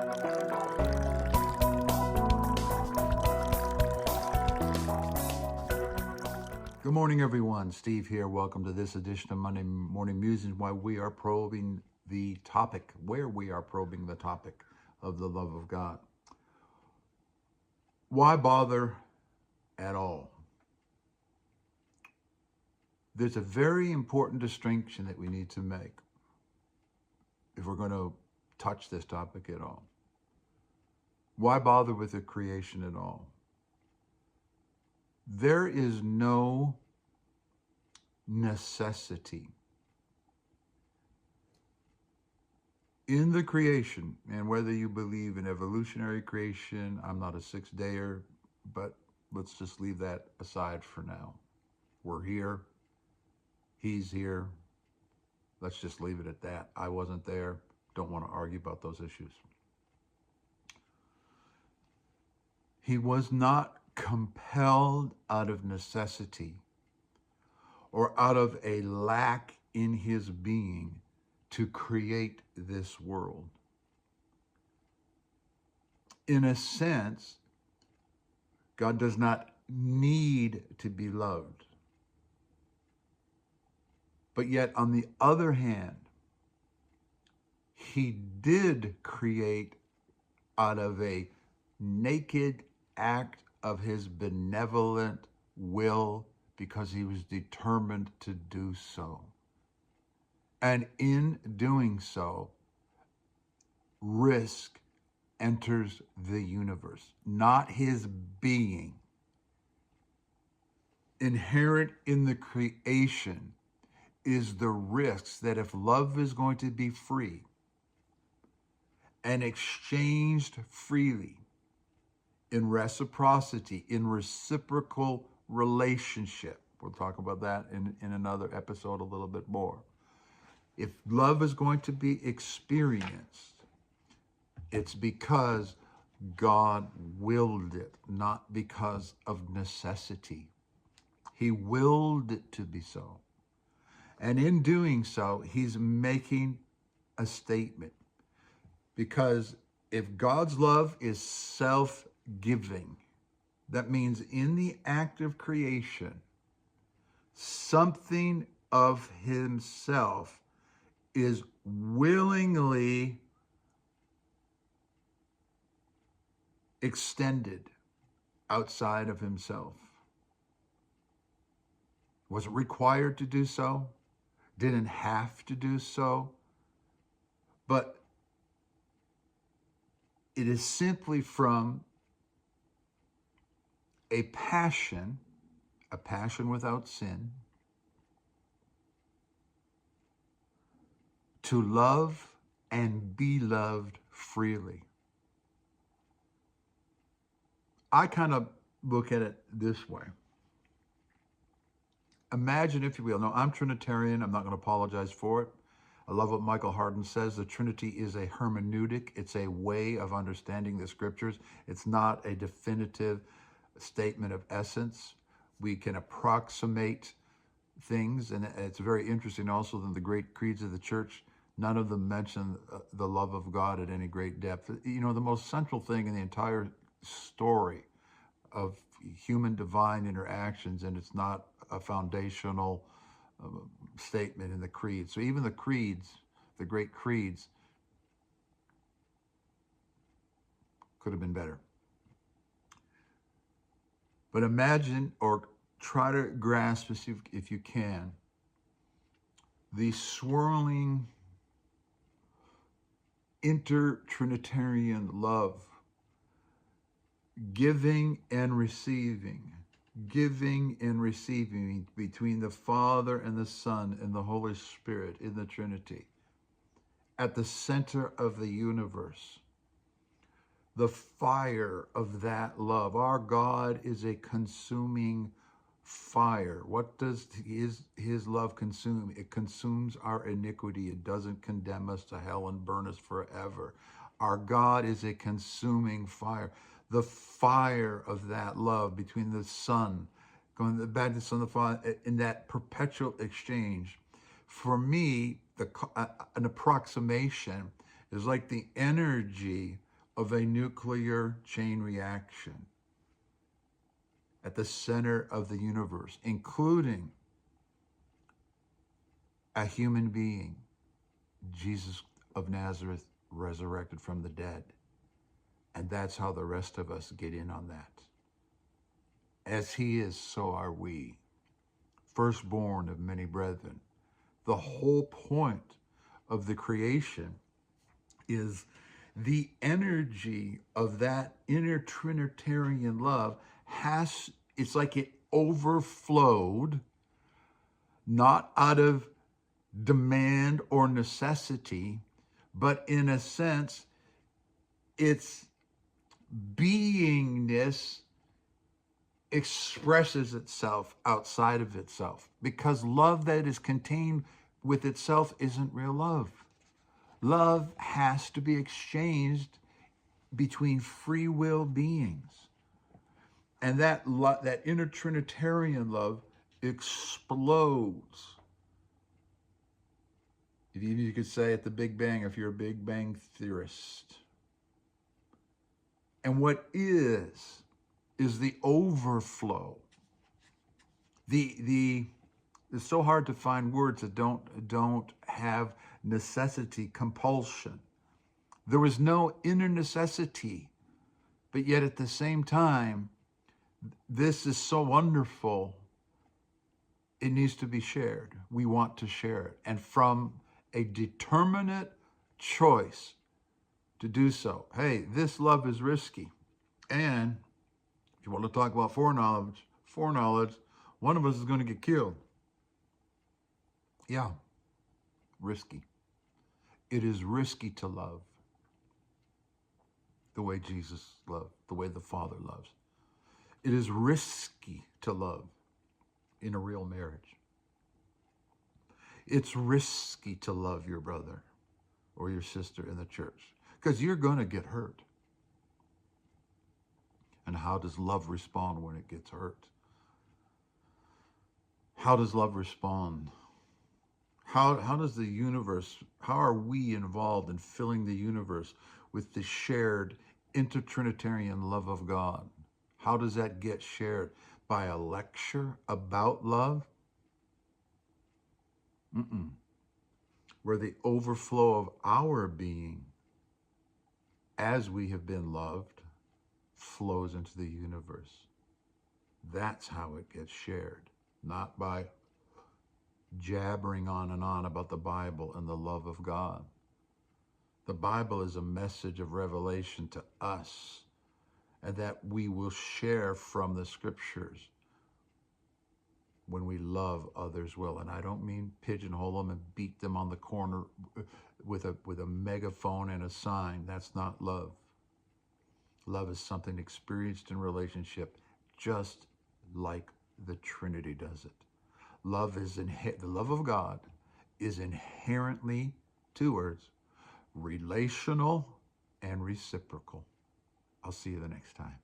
Good morning, everyone. Steve here. Welcome to this edition of Monday Morning Musings, where we are probing the topic of the love of God. Why bother at all? There's a very important distinction that we need to make if we're going to touch this topic at all. Why bother with the creation at all? There is no necessity in the creation, and whether you believe in evolutionary creation, I'm not a six-dayer, but let's just leave that aside for now. We're here. He's here. Let's just leave it at that. I wasn't there. Don't want to argue about those issues. He was not compelled out of necessity or out of a lack in his being to create this world. In a sense, God does not need to be loved. But yet, on the other hand, he did create out of a naked act of his benevolent will because he was determined to do so. And in doing so, risk enters the universe, not his being. Inherent in the creation is the risks that if love is going to be free and exchanged freely, in reciprocity, in reciprocal relationship. We'll talk about that in another episode a little bit more. If love is going to be experienced, it's because God willed it, not because of necessity. He willed it to be so. And in doing so, he's making a statement. Because if God's love is self-giving, that means in the act of creation, something of himself is willingly extended outside of himself. Wasn't required to do so, didn't have to do so, but it is simply from a passion without sin, to love and be loved freely. I kind of look at it this way. Imagine, if you will, no, I'm Trinitarian. I'm not going to apologize for it. I love what Michael Hardin says. The Trinity is a hermeneutic. It's a way of understanding the scriptures. It's not a definitive statement of essence. We can approximate things, and it's very interesting also that the great creeds of the church, none of them mention the love of God at any great depth. You know, the most central thing in the entire story of human divine interactions, and it's not a foundational statement in the creed. So even the creeds, the great creeds, could have been better. But imagine, or try to grasp, if you can, the swirling inter-trinitarian love, giving and receiving between the Father and the Son and the Holy Spirit in the Trinity, at the center of the universe. The fire of that love. Our God is a consuming fire. What does his love consume? It consumes our iniquity. It doesn't condemn us to hell and burn us forever. Our God is a consuming fire. The fire of that love between the Son, going back to the Son, the Father, in that perpetual exchange. For me, an approximation is like the energy of a nuclear chain reaction at the center of the universe, including a human being, Jesus of Nazareth, resurrected from the dead. And that's how the rest of us get in on that. As he is, so are we, firstborn of many brethren. The whole point of the creation is the energy of that inter-trinitarian love it's like it overflowed, not out of demand or necessity, but in a sense, its beingness expresses itself outside of itself, because love that is contained with itself isn't real love. Love has to be exchanged between free will beings. And that inter-trinitarian love explodes. You could say at the Big Bang, if you're a Big Bang theorist. And what is the overflow. It's so hard to find words that don't have necessity, compulsion. There was no inner necessity, but yet at the same time, this is so wonderful, it needs to be shared. We want to share it. And from a determinate choice to do so. Hey, this love is risky. And if you want to talk about foreknowledge, one of us is going to get killed. Yeah, risky. It is risky to love the way Jesus loved, the way the Father loves. It is risky to love in a real marriage. It's risky to love your brother or your sister in the church, because you're going to get hurt. And how does love respond when it gets hurt? How does love respond? How does the universe, how are we involved in filling the universe with the shared inter-trinitarian love of God? How does that get shared? By a lecture about love? Where the overflow of our being, as we have been loved, flows into the universe. That's how it gets shared, not by jabbering on and on about the Bible and the love of God. The Bible is a message of revelation to us, and that we will share from the scriptures when we love others well. And I don't mean pigeonhole them and beat them on the corner with a megaphone and a sign. That's not love. Love is something experienced in relationship, just like the Trinity does it. The love of God is inherently, two words, relational and reciprocal. I'll see you the next time.